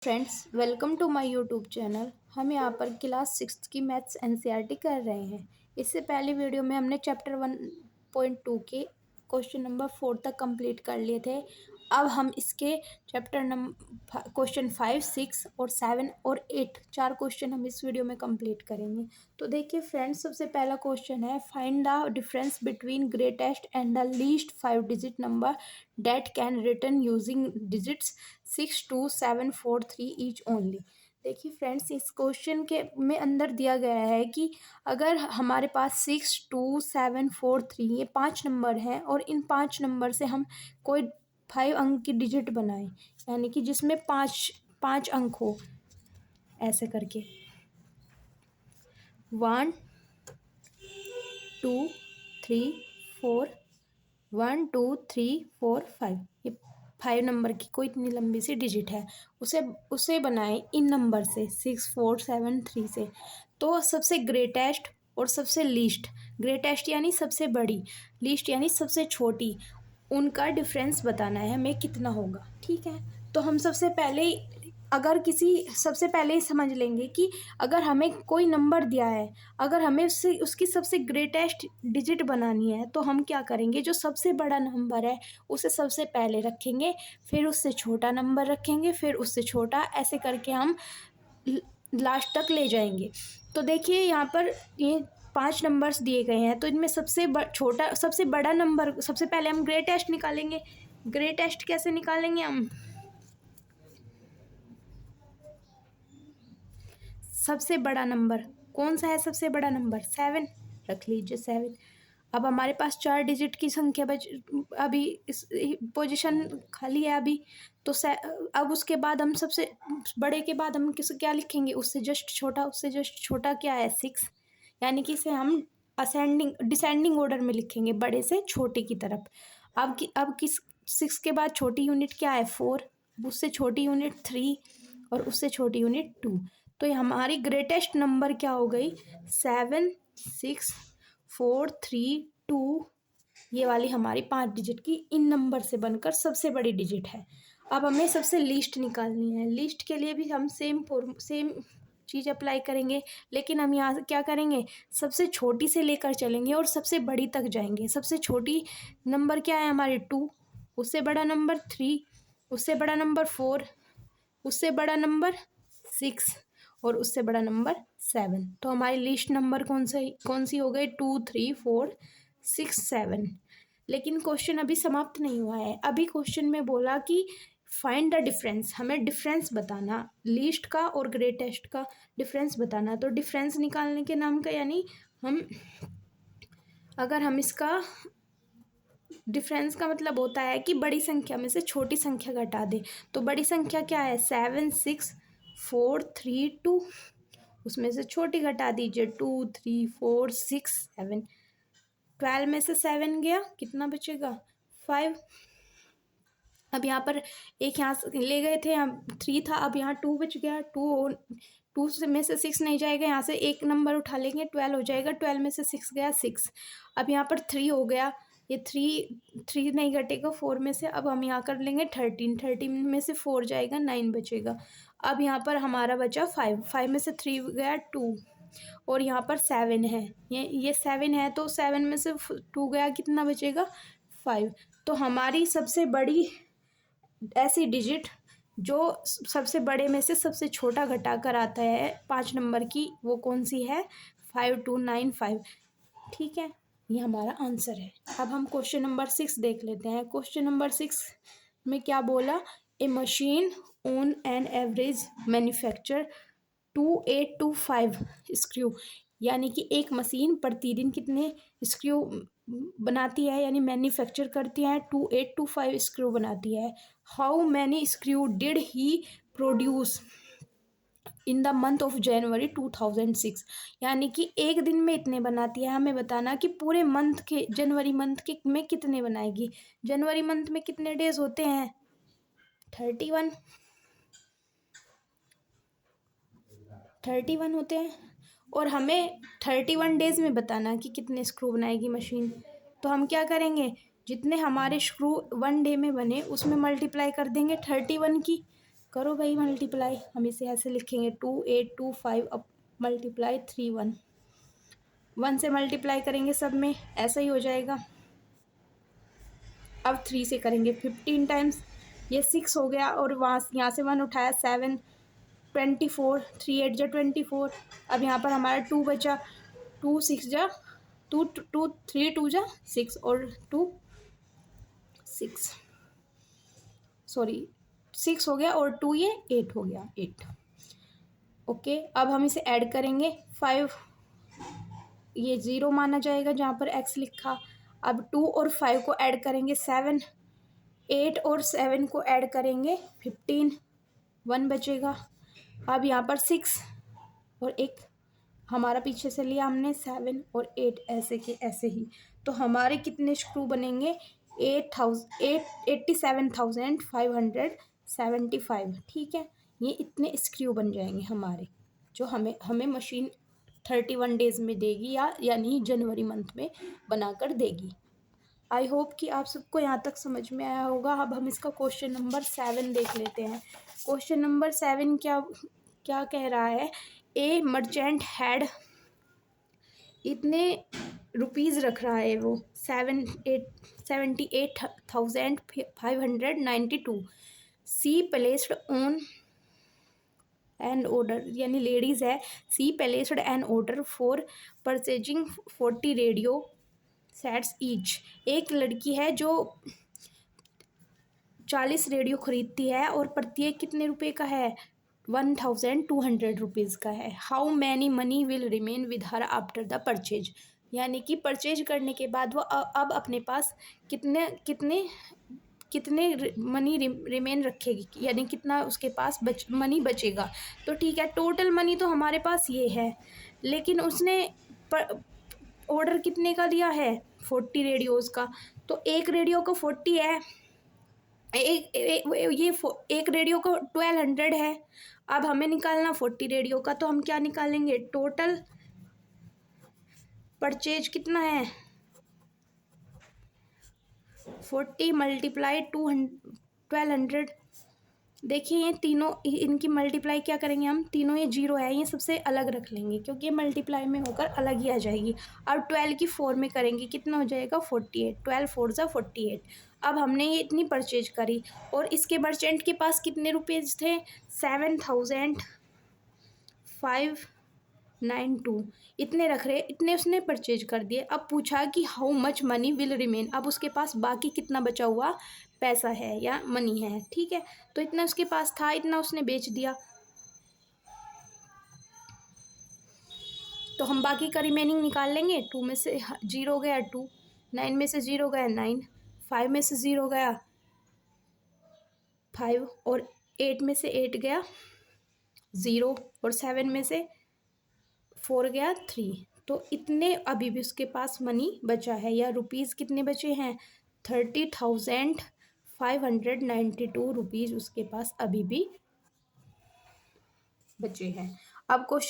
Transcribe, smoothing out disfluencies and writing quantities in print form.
Friends, welcome to my YouTube channel. हम यहाँ पर क्लास 6 की मैथ्स एनसीईआरटी कर रहे हैं। इससे पहले वीडियो में हमने चैप्टर 1.2 के क्वेश्चन नंबर 4 तक कंप्लीट कर लिए थे। अब हम इसके क्वेश्चन 5, 6 और 7 और 8 चार क्वेश्चन हम इस वीडियो में कंप्लीट करेंगे। तो देखिए फ्रेंड्स, सबसे पहला क्वेश्चन है, find the difference between greatest and the least 5 digit number that can return using digits 6, 2, 7, 4, 3 each only. देखिए फ्रेंड्स, इस क्वेश्चन के में अंदर दिया गया है कि अगर हमारे पास 6, 2, 7, 4, 3 ये 5 नंबर हैं और इन 5 नंबर से हम कोई 5 अंक की डिजिट बनाएं, यानी कि जिसमें पाँच पाँच अंक हो, ऐसे करके 1, 2, 3, 4, 1, 2, 3, 4, 5 ये 5 नंबर की कोई इतनी लंबी सी डिजिट है, उसे उसे बनाए इन नंबर से 6, 4, 7, 3 से। तो सबसे ग्रेटेस्ट और सबसे लीस्ट, ग्रेटेस्ट यानी सबसे बड़ी, लीस्ट यानी सबसे छोटी, उनका डिफरेंस बताना है हमें कितना होगा। ठीक है, तो हम सबसे पहले सबसे पहले ही समझ लेंगे कि अगर हमें कोई नंबर दिया है, अगर हमें उससे उसकी सबसे ग्रेटेस्ट डिजिट बनानी है, तो हम क्या करेंगे, जो सबसे बड़ा नंबर है उसे सबसे पहले रखेंगे, फिर उससे छोटा नंबर रखेंगे, फिर उससे छोटा, ऐसे करके हम लास्ट तक ले जाएंगे। तो देखिए यहाँ पर ये 5 नंबर्स दिए गए हैं, तो इनमें छोटा सबसे बड़ा नंबर, सबसे पहले हम ग्रेटेस्ट निकालेंगे। ग्रेटेस्ट कैसे निकालेंगे हम, सबसे बड़ा नंबर कौन सा है, सबसे बड़ा नंबर 7, रख लीजिए 7। अब हमारे पास 4 डिजिट की संख्या अभी इस पोजीशन खाली है अभी, तो अब उसके बाद हम सबसे बड़े के बाद हम क्या लिखेंगे, उससे जस्ट छोटा, उससे जस्ट छोटा क्या है 6, यानी कि इसे हम डिसेंडिंग ऑर्डर में लिखेंगे, बड़े से छोटे की तरफ। अब किस 6 के बाद छोटी यूनिट क्या है 4, उससे छोटी यूनिट 3 और उससे छोटी यूनिट 2। तो ये हमारी ग्रेटेस्ट नंबर क्या हो गई, 7, 6, 4, 3, 2, ये वाली हमारी 5 डिजिट की इन नंबर से बनकर सबसे बड़ी डिजिट है। अब हमें सबसे लीस्ट निकालनी है। लीस्ट के लिए भी हम सेम चीज़ अप्लाई करेंगे, लेकिन हम यहाँ क्या करेंगे, सबसे छोटी से लेकर चलेंगे और सबसे बड़ी तक जाएंगे। सबसे छोटी नंबर क्या है हमारी 2, उससे बड़ा नंबर 3, उससे बड़ा नंबर 4, उससे बड़ा नंबर 6 और उससे बड़ा नंबर 7। तो हमारी लिस्ट नंबर कौन सी हो गई, 2, 3, 4, 6, 7। लेकिन क्वेश्चन अभी समाप्त नहीं हुआ है। अभी क्वेश्चन में बोला कि फाइंड द डिफरेंस, हमें डिफरेंस बताना, लीस्ट का और ग्रेटेस्ट का डिफरेंस बताना। तो डिफरेंस निकालने के नाम का, यानी अगर हम इसका डिफरेंस का मतलब होता है कि बड़ी संख्या में से छोटी संख्या घटा दें। तो बड़ी संख्या क्या है, 7, 6, 4, 3, 2, उसमें से छोटी घटा दीजिए, 2, 3, 4, 6, 7। 12 में से 7 गया, कितना बचेगा 5। अब यहाँ पर एक यहाँ से ले गए थे, हम 3 था, अब यहाँ 2 बच गया। 2 में से 6 नहीं जाएगा, यहाँ से एक नंबर उठा लेंगे, 12 हो जाएगा। 12 में से 6 गया 6। अब यहाँ पर 3 हो गया, ये 3 नहीं घटेगा 4 में से। अब हम यहाँ कर लेंगे 13 में से 4 जाएगा, 9 बचेगा। अब यहाँ पर हमारा बचा 5 में से 3 गया 2 और यहाँ पर 7 है, ये 7 है, तो 7 में से 2 गया, कितना बचेगा 5। तो हमारी सबसे बड़ी ऐसी डिजिट जो सबसे बड़े में से सबसे छोटा घटा कर आता है 5 नंबर की, वो कौन सी है, 5295। ठीक है, ये हमारा आंसर है। अब हम क्वेश्चन नंबर 6 देख लेते हैं। क्वेश्चन नंबर 6 में क्या बोला, a machine on an average manufacture 2825 screw, यानी कि एक मशीन प्रतिदिन कितने स्क्रू बनाती है, यानी मैन्युफैक्चर करती है, 2825 स्क्रू बनाती है। How many screw did he produce in the month of January 2006, यानी कि एक दिन में इतने बनाती है। हमें बताना कि पूरे मंथ के, जनवरी मंथ के में कितने बनाएगी। जनवरी मंथ में कितने डेज होते हैं, 31 होते हैं, और हमें 31 डेज में बताना कि कितने स्क्रू बनाएगी मशीन। तो हम क्या करेंगे, जितने हमारे स्क्रू 1 डे में बने उसमें मल्टीप्लाई कर देंगे 31 की, करो भाई मल्टीप्लाई, हम इसे ऐसे लिखेंगे 2825, अब मल्टीप्लाई 31, 1 से मल्टीप्लाई करेंगे सब में, ऐसा ही हो जाएगा। अब 3 से करेंगे 15 टाइम्स, ये 6 हो गया, और वहाँ यहाँ से 1 उठाया 7, 24, 3 8 जा 24। अब यहाँ पर हमारा 2 बचा, 2 6 जा 2 2 3 2 जा 6, और 2 6, सॉरी 6 हो गया, और 2 ये 8 हो गया, 8। ओके, अब हम इसे ऐड करेंगे 5, ये 0 माना जाएगा जहाँ पर x लिखा। अब 2 और 5 को ऐड करेंगे 7, 8 और 7 को ऐड करेंगे 15, 1 बचेगा। अब यहाँ पर 6 और एक हमारा पीछे से लिया हमने 7 और 8, ऐसे के ऐसे ही। तो हमारे कितने स्क्रू बनेंगे? 87,575। ठीक है, ये इतने स्क्रू बन जाएंगे हमारे, जो हमें मशीन 31 डेज़ में देगी, यानी जनवरी मंथ में बनाकर देगी। आई होप कि आप सबको यहाँ तक समझ में आया होगा। अब हम इसका क्वेश्चन नंबर 7 देख लेते हैं। क्वेश्चन नंबर 7 क्या क्या कह रहा है? ए मर्चेंट हैड, इतने रुपीज़ रख रहा है वो, 78,592। She placed on an order, यानी लेडीज़ है, she placed an order for purchasing 40 radio sets each. एक लड़की है जो 40 रेडियो खरीदती है, और प्रत्येक कितने रुपए का है? 1200 रुपीज़ का है। How many money will remain with her after the purchase, यानी कि परचेज करने के बाद वो अब अपने पास कितने कितने कितने मनी रिमेन रखेगी, यानी कितना उसके पास मनी बचेगा। तो ठीक है, टोटल मनी तो हमारे पास ये है, लेकिन उसने ऑर्डर कितने का लिया है? 40 रेडियोज़ का। तो एक रेडियो का 40 है, एक रेडियो का 1200 है। अब हमें निकालना 40 रेडियो का, तो हम क्या निकालेंगे? टोटल परचेज कितना है? 40 मल्टीप्लाई 1200। देखिए ये तीनों, इनकी मल्टीप्लाई क्या करेंगे हम? तीनों ये 0 है, ये सबसे अलग रख लेंगे, क्योंकि ये मल्टीप्लाई में होकर अलग ही आ जाएगी। अब 12 की 4 में करेंगे, कितना हो जाएगा? 48, 12 4 जा 48। अब हमने ये इतनी परचेज करी, और इसके मर्चेंट के पास कितने रुपीज़ थे? 7,592, इतने रख रहे, इतने उसने परचेज कर दिए। अब पूछा कि how much money will remain, अब उसके पास बाकी कितना बचा हुआ पैसा है या मनी है। ठीक है, तो इतना उसके पास था, इतना उसने बेच दिया, तो हम बाकी का रिमेनिंग निकाल लेंगे। 2 में से 0 गया 2, 9 में से 0 गया 9, 5 में से 0 गया 5, और 8 में से 8 गया 0, और 7 में से 4 गया 3। तो इतने अभी भी उसके पास मनी बचा है, या रुपीज़ कितने बचे हैं? 30,592 रुपीज़ उसके पास अभी भी बचे हैं। अब क्वेश्चन